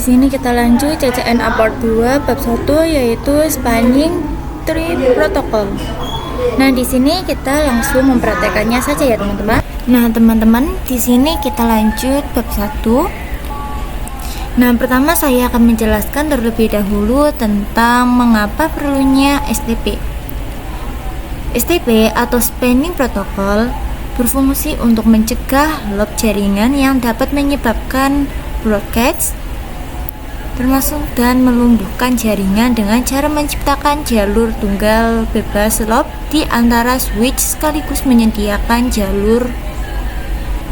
di sini kita lanjut CCNA part 2 bab 1 yaitu spanning tree protocol. Nah, di sini kita langsung mempraktekannya saja ya, teman-teman. Nah, teman-teman, di sini kita lanjut bab 1. Nah, pertama saya akan menjelaskan terlebih dahulu tentang mengapa perlunya STP. STP atau spanning protocol berfungsi untuk mencegah loop jaringan yang dapat menyebabkan broadcast termasuk dan melumpuhkan jaringan dengan cara menciptakan jalur tunggal bebas loop di antara switch sekaligus menyediakan jalur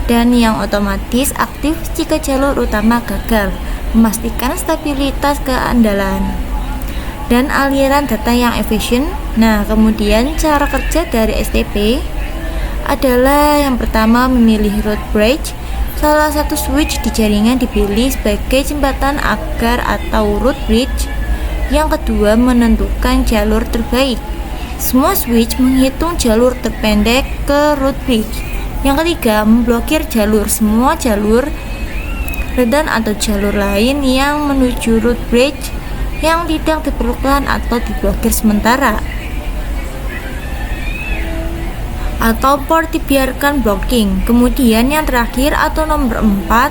dan yang otomatis aktif jika jalur utama gagal, memastikan stabilitas keandalan dan aliran data yang efisien. Nah, kemudian cara kerja dari STP adalah yang pertama memilih root bridge. Salah satu switch di jaringan dipilih sebagai jembatan agar atau root bridge. Yang kedua, menentukan jalur terbaik. Semua switch menghitung jalur terpendek ke root bridge. Yang ketiga, memblokir jalur. Semua jalur redundant atau jalur lain yang menuju root bridge yang tidak diperlukan atau diblokir sementara. Atau port dibiarkan blocking. Kemudian yang terakhir atau nomor 4,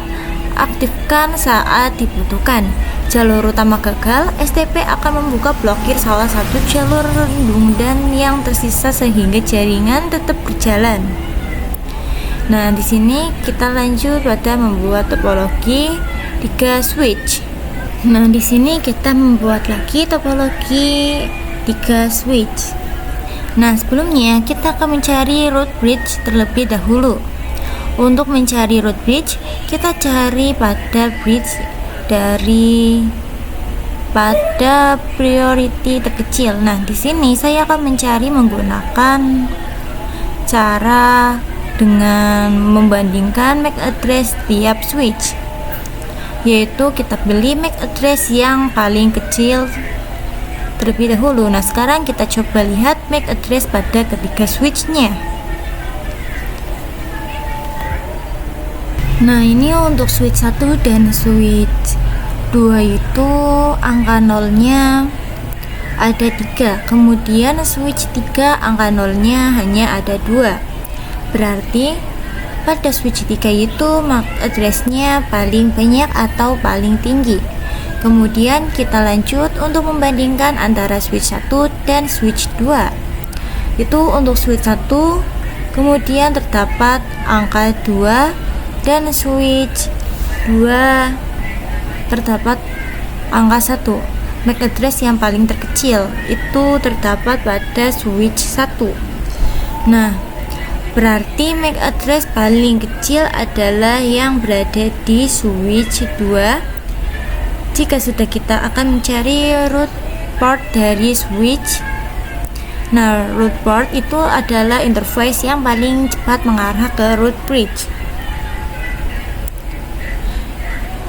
aktifkan saat dibutuhkan. Jalur utama gagal, STP akan membuka blokir salah satu jalur redundant yang tersisa sehingga jaringan tetap berjalan. Nah, di sini kita lanjut pada membuat topologi 3 switch. Nah, di sini kita membuat lagi topologi 3 switch. Nah, sebelumnya kita akan mencari root bridge terlebih dahulu. Untuk mencari root bridge, kita cari pada bridge pada priority terkecil. Nah, di sini saya akan mencari menggunakan cara dengan membandingkan MAC address tiap switch, yaitu kita beli MAC address yang paling kecil terlebih dahulu. Nah, sekarang kita coba lihat MAC address pada ketiga switchnya. Nah, ini untuk switch 1 dan switch 2 itu angka nolnya ada 3. Kemudian switch 3 angka nolnya hanya ada 2. Berarti pada switch 3 itu MAC addressnya paling banyak atau paling tinggi. Kemudian kita lanjut untuk membandingkan antara switch 1 dan switch 2. Itu untuk switch 1 kemudian terdapat angka 2 dan switch 2 terdapat angka 1. MAC address yang paling terkecil itu terdapat pada switch 1. Nah, berarti MAC address paling kecil adalah yang berada di switch 2. Jika sudah, kita akan mencari root port dari switch. Nah, root port itu adalah interface yang paling cepat mengarah ke root bridge.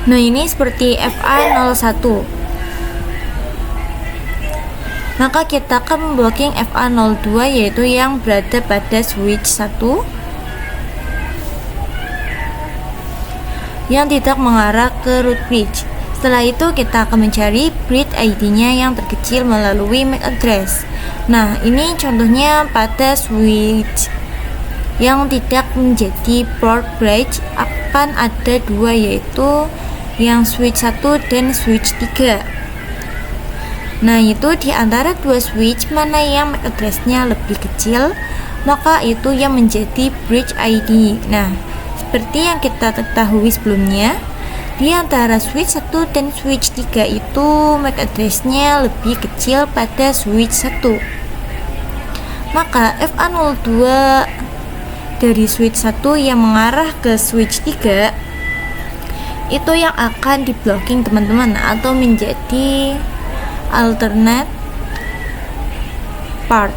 Nah, ini seperti FA01. Maka kita akan memblocking FA02 yaitu yang berada pada switch 1 yang tidak mengarah ke root bridge. Setelah itu kita akan mencari bridge ID-nya yang terkecil melalui MAC address. Nah, ini contohnya pada switch yang tidak menjadi port bridge akan ada 2, yaitu yang switch 1 dan switch 3. Nah, itu di antara 2 switch mana yang MAC address-nya lebih kecil, maka itu yang menjadi bridge ID. Nah, seperti yang kita ketahui sebelumnya, di antara switch 1 dan switch 3 itu MAC address-nya lebih kecil pada switch 1. Maka FA02 dari switch 1 yang mengarah ke switch 3 itu yang akan di blocking, teman-teman, atau menjadi alternate part.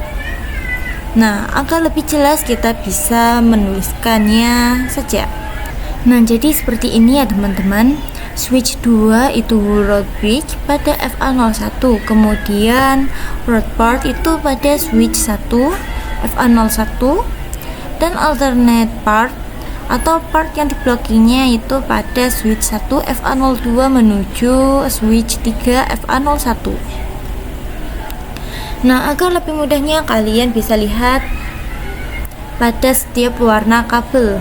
Nah, agar lebih jelas kita bisa menuliskannya saja. Nah, jadi seperti ini ya, teman-teman. Switch 2 itu root bridge pada FA01, kemudian root port itu pada switch 1 FA01, dan alternate part atau part yang diblockingnya itu pada switch 1 FA02 menuju switch 3 FA01. Nah, agar lebih mudahnya kalian bisa lihat pada setiap warna kabel,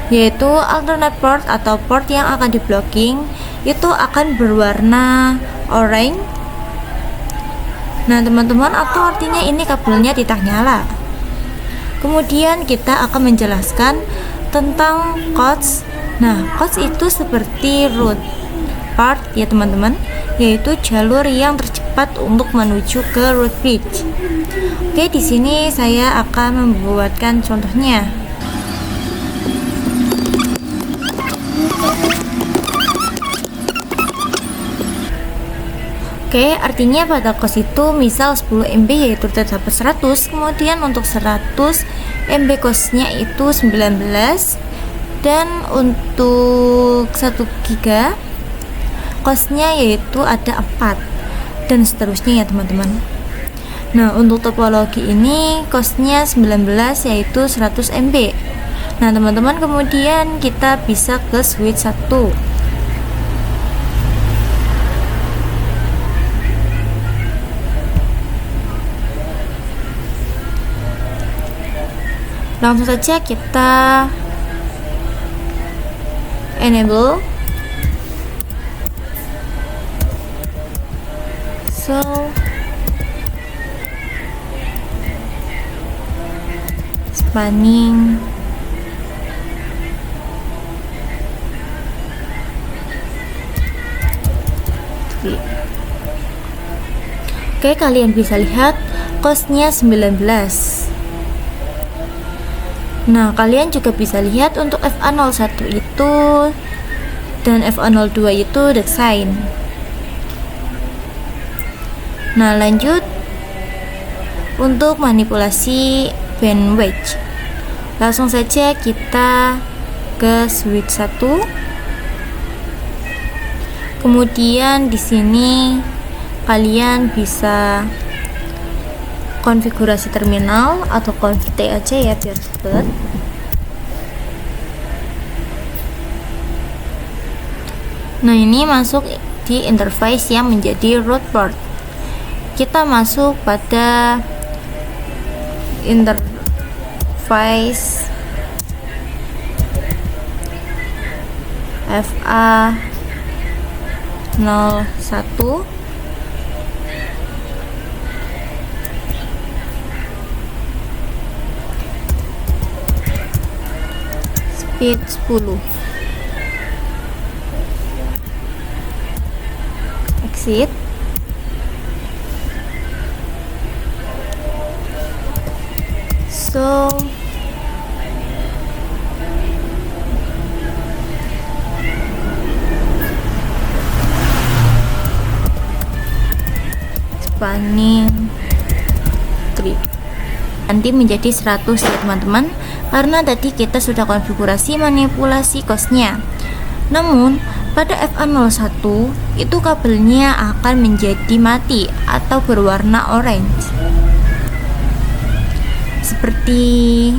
yaitu alternate port atau port yang akan diblocking itu akan berwarna orange. Nah teman-teman, atau artinya ini kabelnya tidak nyala. Kemudian kita akan menjelaskan tentang codes. Nah, codes itu seperti route part ya teman-teman, yaitu jalur yang tercepat untuk menuju ke route bridge. Oke, di sini saya akan membuatkan contohnya. Oke, artinya pada kos itu misal 10 MB yaitu tetap 100, kemudian untuk 100 MB kosnya itu 19, dan untuk 1 giga kosnya yaitu ada 4, dan seterusnya ya teman-teman. Nah, untuk topologi ini kosnya 19 yaitu 100 MB. Nah teman-teman, kemudian kita bisa ke switch 1. Langsung saja kita enable. Spanning Oke, kalian bisa lihat costnya 19. Nah, kalian juga bisa lihat untuk FA01 itu dan FA02 itu desain. Nah, lanjut untuk manipulasi bandwidth. Langsung saja kita ke switch 1. Kemudian di sini kalian bisa konfigurasi terminal atau config aja ya biar cepet. Nah, ini masuk di interface yang menjadi root port. Kita masuk pada interface FA01. Speed 10. Exit. Spanning tree nanti menjadi 100 ya teman-teman, karena tadi kita sudah konfigurasi manipulasi costnya. Namun pada FA01 itu kabelnya akan menjadi mati atau berwarna orange seperti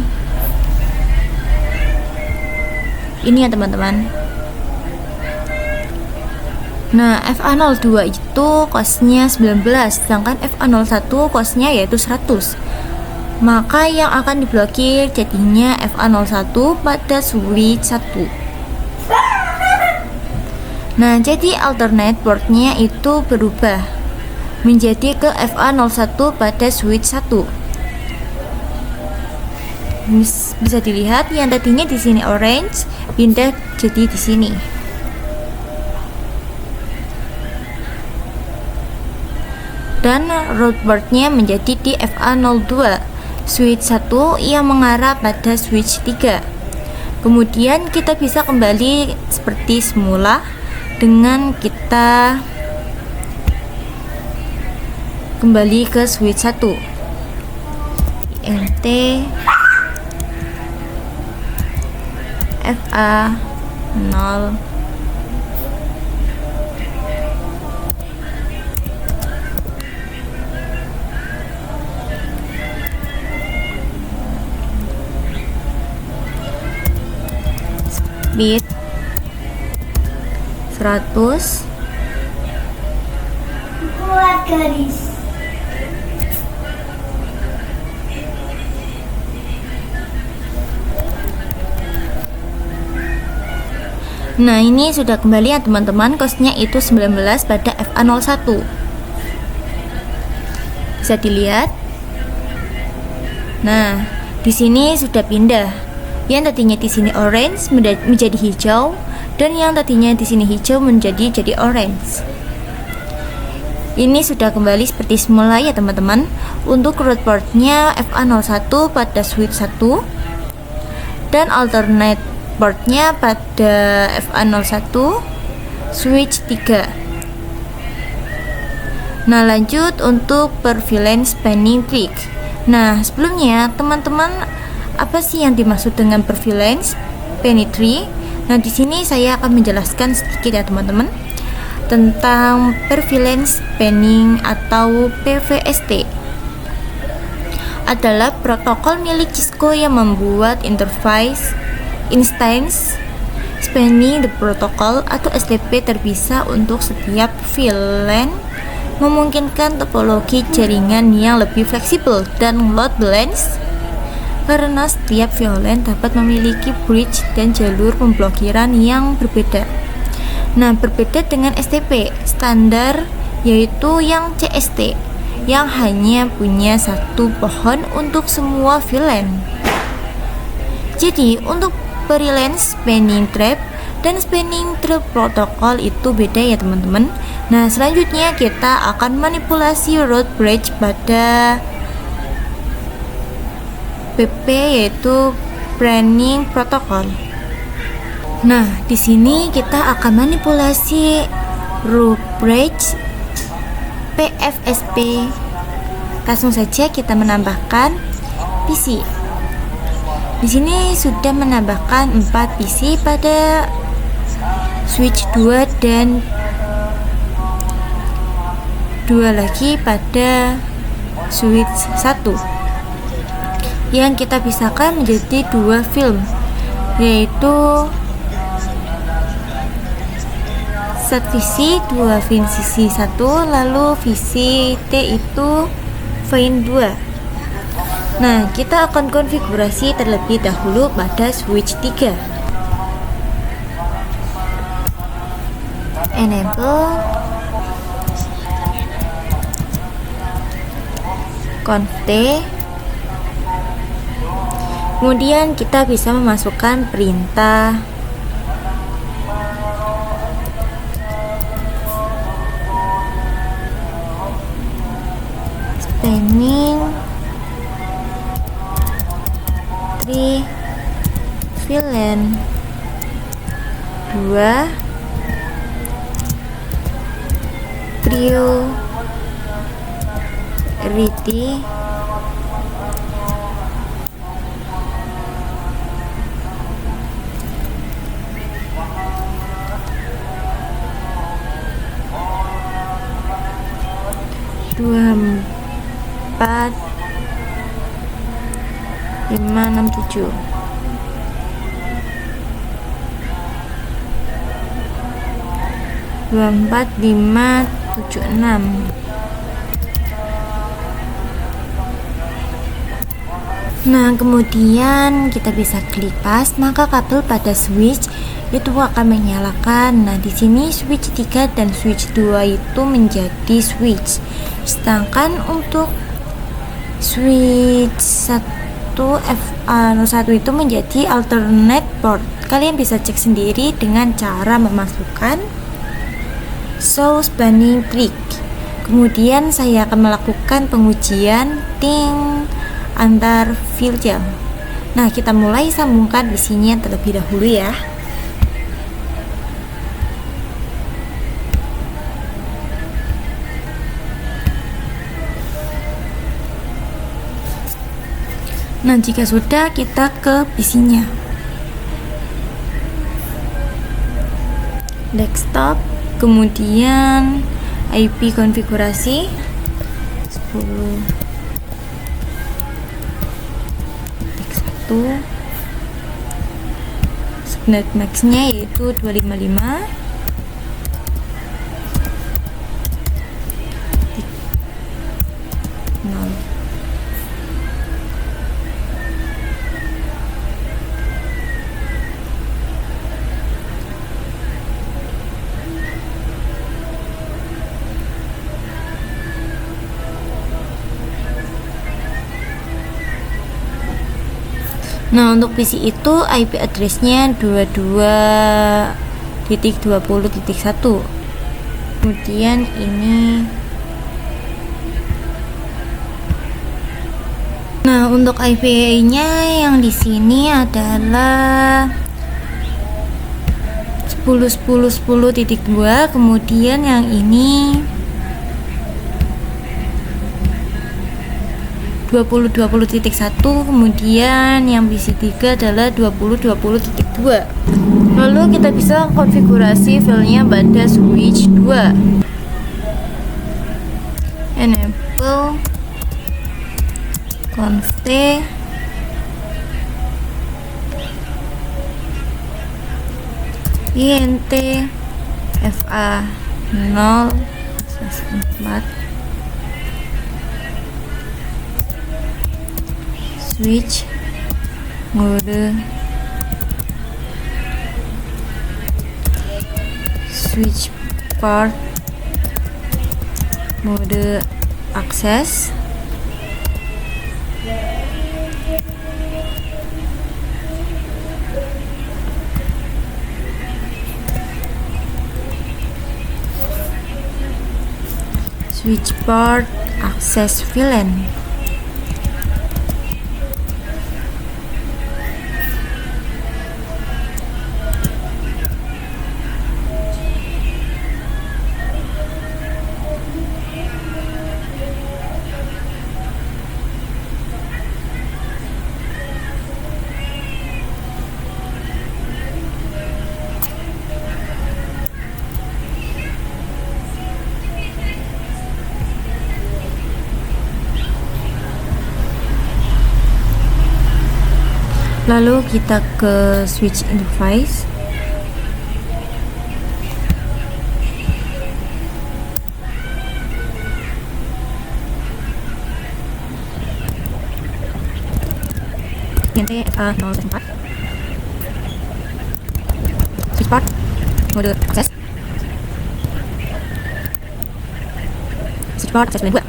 ini ya teman-teman. Nah, FA02 itu costnya 19, sedangkan FA01 costnya yaitu 100. Maka yang akan diblokir jadinya FA01 pada switch 1. Nah, jadi alternate portnya itu berubah menjadi ke FA01 pada switch 1. Bisa dilihat yang tadinya di sini orange pindah jadi di sini. Dan root portnya menjadi di FA02, switch 1 yang mengarah pada switch 3. Kemudian kita bisa kembali seperti semula dengan kita kembali ke switch 1. INT FA0 bit 100 buat garis. Nah, ini sudah kembali ya teman-teman, costnya itu 19 pada FA01. Bisa dilihat. Nah, di sini sudah pindah. Yang tadinya di sini orange menjadi hijau, dan yang tadinya di sini hijau menjadi orange. Ini sudah kembali seperti semula ya teman-teman. Untuk root portnya FA01 pada switch 1 dan alternate portnya pada FA01 switch 3. Nah, lanjut untuk prevalence spanning trick. Nah, sebelumnya teman-teman, apa sih yang dimaksud dengan prevalence spanning tree? Nah, di sini saya akan menjelaskan sedikit ya teman-teman tentang prevalence spanning atau PVST. Adalah protokol milik Cisco yang membuat interface instance spanning the protocol atau SDP terpisah untuk setiap VLAN, memungkinkan topologi jaringan yang lebih fleksibel dan load balance karena setiap VLAN dapat memiliki bridge dan jalur pemblokiran yang berbeda. Nah, berbeda dengan SDP standar, yaitu yang CST yang hanya punya satu pohon untuk semua VLAN. Jadi untuk prevalence spanning trap dan spanning tree protokol itu beda ya teman-teman. Nah, selanjutnya kita akan manipulasi root bridge pada PP, yaitu planning protokol. Nah, di sini kita akan manipulasi root bridge PFSP. Langsung saja kita menambahkan PC. Di sini sudah menambahkan 4 PC pada switch 2 dan 2 lagi pada switch 1 yang kita pisahkan menjadi 2 film, yaitu set VC 2 VCC 1, lalu VCT itu VIN 2. Nah, kita akan konfigurasi terlebih dahulu pada switch 3. Enable conf T. Kemudian kita bisa memasukkan perintah spanning tree VLAN 2 priority dua 4 5 6 7. Dua 4 5 7 6. Nah, kemudian kita bisa klik pas, maka kabel pada switch itu akan menyalakan. Nah, di sini switch 3 dan switch 2 itu menjadi switch. Sedangkan untuk switch 1 FA01 itu menjadi alternate port. Kalian bisa cek sendiri dengan cara memasukkan show spanning trick. Kemudian saya akan melakukan pengujian antar filter. Nah, kita mulai sambungkan isinya terlebih dahulu ya. Nah, jika sudah, kita ke PC-nya. Desktop, kemudian IP konfigurasi 10 x 1 9 magnet max-nya yaitu 255. Nah, untuk PC itu IP address-nya 22.20.1. Kemudian ini. Nah, untuk IP-nya yang di sini adalah 10.10.10.2, kemudian yang ini 20.20.1, kemudian yang PC3 adalah 20.20.2. Lalu kita bisa konfigurasi filenya pada switch 2. Enable config int fa 0/4 switch mode switch part mode access switch part access VLAN. Lalu kita ke switch interface. Int fa 0/4 switch part mode access switch part access VLAN 2.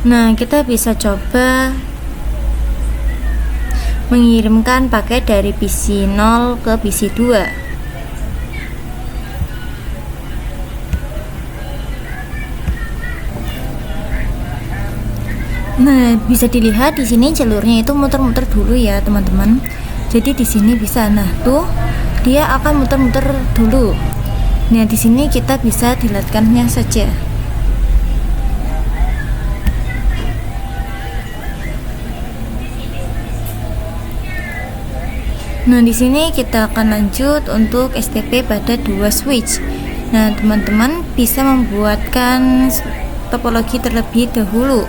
Nah, kita bisa coba mengirimkan paket dari PC 0 ke PC 2. Nah, bisa dilihat di sini jalurnya itu muter-muter dulu ya, teman-teman. Jadi di sini bisa, nah tuh dia akan muter-muter dulu. Nah, di sini kita bisa dilihatkannya saja. Nah, di sini kita akan lanjut untuk STP pada dua switch. Nah, teman-teman bisa membuatkan topologi terlebih dahulu.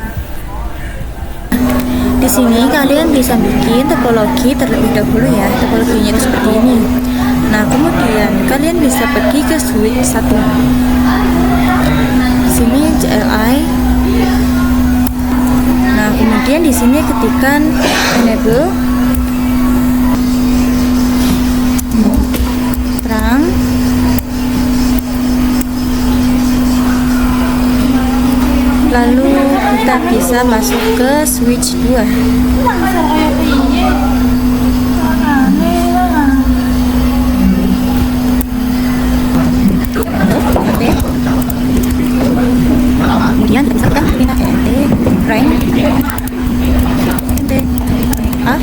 Di sini kalian bisa bikin topologi terlebih dahulu ya. Topologinya itu seperti ini. Nah, kemudian kalian bisa pergi ke switch 1. Di sini CLI. Nah, kemudian di sini ketikkan enable terang, lalu kita bisa masuk ke switch 2. Kemudian kita bisa tekan int rank int a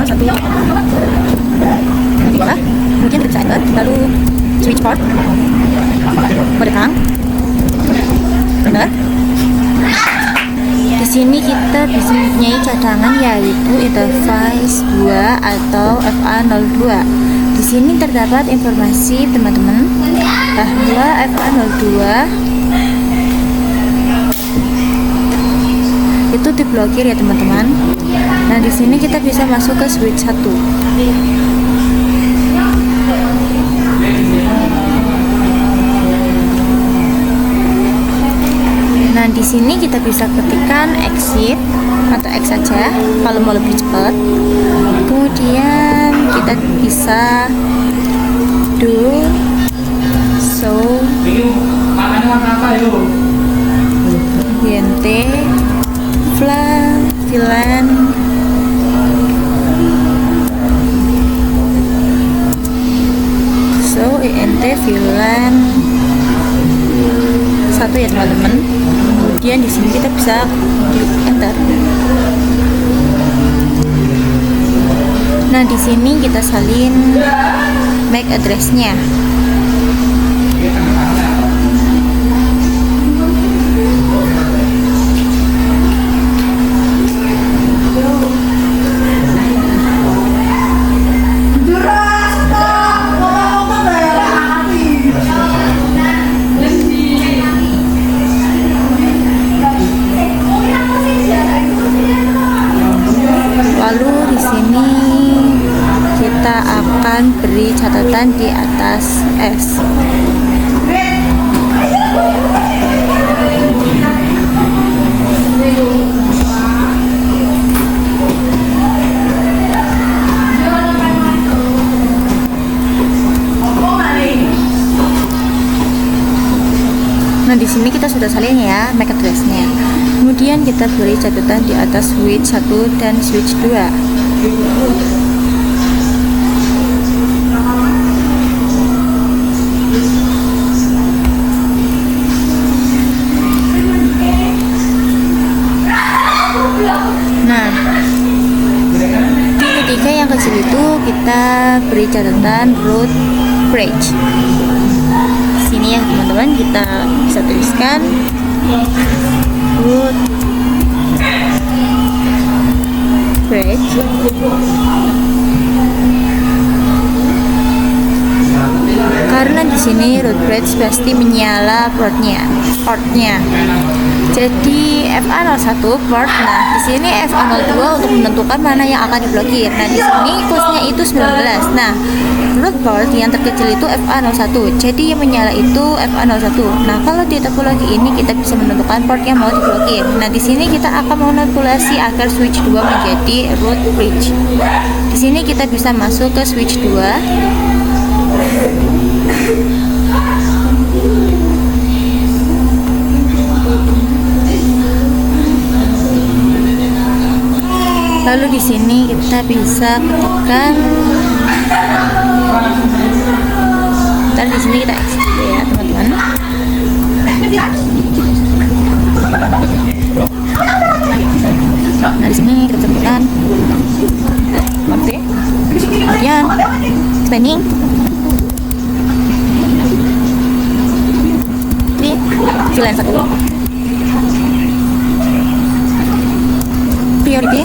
1 kemudian kita bisa enter, lalu switch port mode terang, benar. Di sini kita bisa mempunyai cadangan yaitu interface 2 atau FA02. Di sini terdapat informasi teman-teman bahwa FA02 diblokir ya teman-teman. Nah, di sini kita bisa masuk ke switch 1. Nah, di sini kita bisa ketikkan exit atau X saja kalau mau lebih cepat. Kemudian kita bisa do so int VLAN so int VLAN 1 ya teman-teman. Kemudian di sini kita bisa klik enter. Nah, di sini kita salin MAC address-nya. Lalu di sini kita akan beri catatan di atas S. Nah, di sini kita sudah salin ya MAC address-nya. Kemudian kita beri catatan di atas switch 1 dan switch 2. Nah, di ketiga yang kecil itu kita beri catatan root bridge. Sini ya teman-teman, kita bisa tuliskan root bridge. Karena di sini root bridge pasti menyala portnya. Jadi FA01 port. Nah, di sini FA02 untuk menentukan mana yang akan diblokir. Nah, di sini close-nya itu 19. Nah, root port yang terkecil itu FA01. Jadi yang menyala itu FA01. Nah, kalau di topologi ini kita bisa menentukan port yang mau diblokir. Nah, di sini kita akan memanipulasi agar switch 2 menjadi root bridge. Di sini kita bisa masuk ke switch 2. Lalu di sini kita bisa ketikkan. Ntar di sini kita exit dulu ya teman-teman. Nah, di sini kita ketikkan oke. Kemudian spending. Ini VLAN 1. Priority.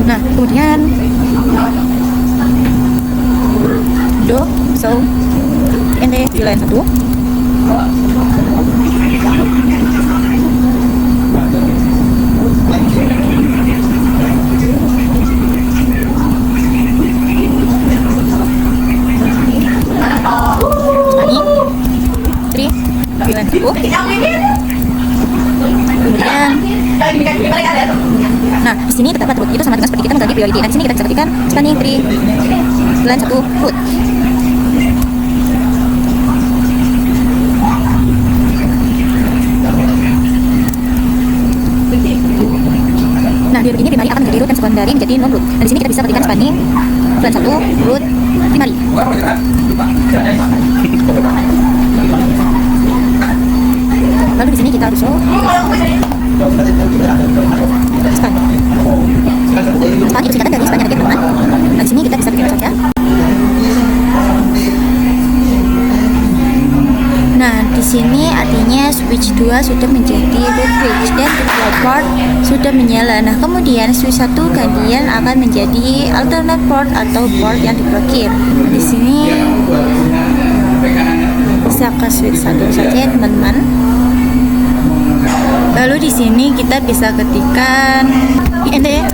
Nah, kemudian do so int VLAN 1. Nah, di sini terdapat root, itu sama dengan seperti kita mengganti priority. Nah, di sini kita bisa ketikkan spanning tree VLAN 1 root. Nah, di root ini primary akan menjadi root dan secondary menjadi non root. Nah, di sini kita bisa ketikkan spanning VLAN 1 root primary. Lalu di sini kita harus show span. Span itu singkatan dari spannya teman-teman. Nah, di sini kita bisa bikin saja. Nah, di sini artinya switch 2 2 sudah menjadi red switch dan kedua port sudah menyala. Nah, kemudian switch 1 gantian akan menjadi alternate port atau port yang diblokir. Di sini bisa ke switch 1 saja ya teman-teman. Lalu di sini kita bisa ketikkan ini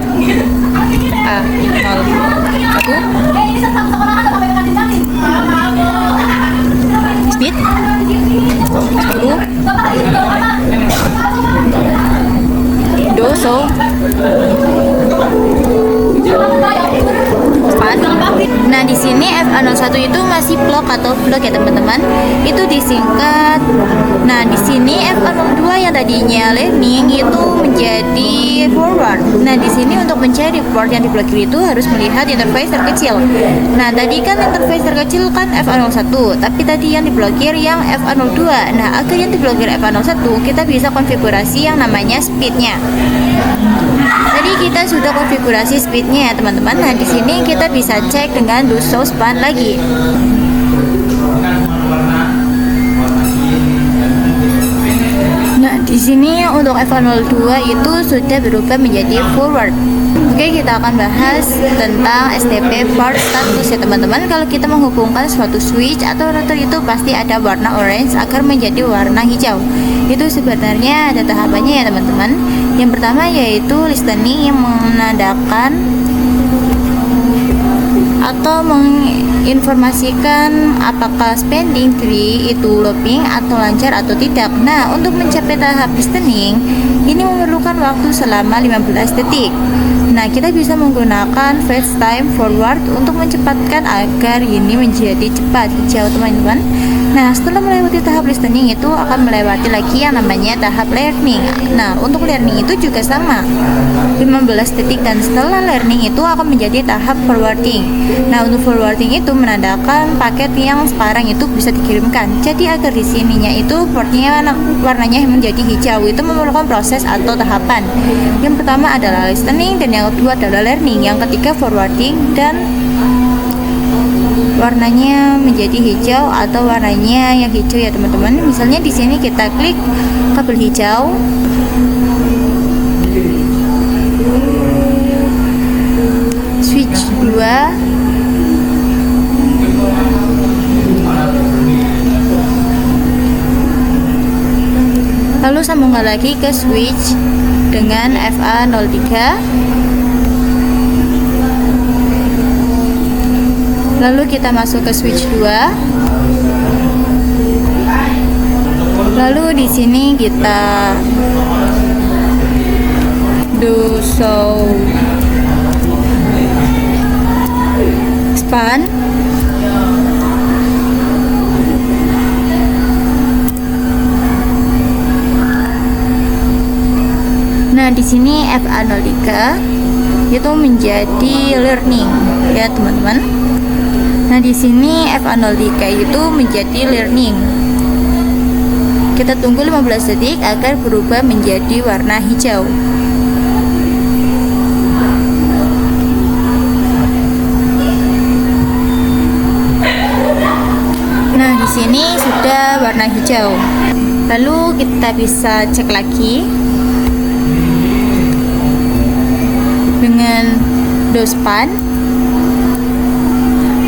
A 01 speed 10 do so span. Nah, di sini FA01 itu masih block atau block ya teman-teman. Itu disingkat. Nah, di sini FA02 yang tadinya learning itu menjadi forward. Nah, di sini untuk mencari port yang diblokir itu harus melihat interface terkecil. Nah, tadi kan interface terkecil kan FA01, tapi tadi yang diblokir yang FA02. Nah, agar yang diblokir FA01 kita bisa konfigurasi yang namanya speednya. Tadi kita sudah konfigurasi speednya ya teman-teman. Nah, di sini kita bisa cek dengan do show span lagi. Nah, di sini untuk FA02 itu sudah berubah menjadi forward. Oke, kita akan bahas tentang STP port status ya teman-teman. Kalau kita menghubungkan suatu switch atau router itu pasti ada warna orange agar menjadi warna hijau. Itu sebenarnya ada tahapannya ya teman-teman. Yang pertama yaitu listening yang menandakan atau menginformasikan apakah spending tree itu looping atau lancar atau tidak. Nah, untuk mencapai tahap listening ini memerlukan waktu selama 15 detik. Nah, kita bisa menggunakan fast time forward untuk mencepatkan agar ini menjadi cepat hijau teman-teman. Nah, setelah melewati tahap listening itu akan melewati lagi yang namanya tahap learning. Nah, untuk learning itu juga sama 15 detik dan setelah learning itu akan menjadi tahap forwarding. Nah, untuk forwarding itu menandakan paket yang sekarang itu bisa dikirimkan. Jadi agar di sininya itu portnya warnanya menjadi hijau itu memerlukan proses atau tahapan. Yang pertama adalah listening dan yang kedua adalah learning. Yang ketiga forwarding dan warnanya menjadi hijau atau warnanya yang hijau ya teman-teman. Misalnya di sini kita klik kabel hijau. Switch 2. Lalu sambungkan lagi ke switch dengan FA03. Lalu kita masuk ke switch 2. Lalu di sini kita do show span. Nah, di sini FA03 itu menjadi learning ya teman-teman. Nah, di sini FA03 itu menjadi learning. Kita tunggu 15 detik agar berubah menjadi warna hijau. Nah, di sini sudah warna hijau. Lalu kita bisa cek lagi dengan dospan.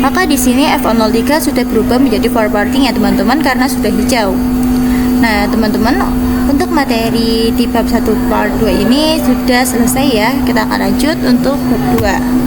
Maka di sini FA03 sudah berubah menjadi forwarding ya teman-teman karena sudah hijau. Nah, teman-teman, untuk materi di bab 1 part 2 ini sudah selesai ya. Kita akan lanjut untuk bab 2.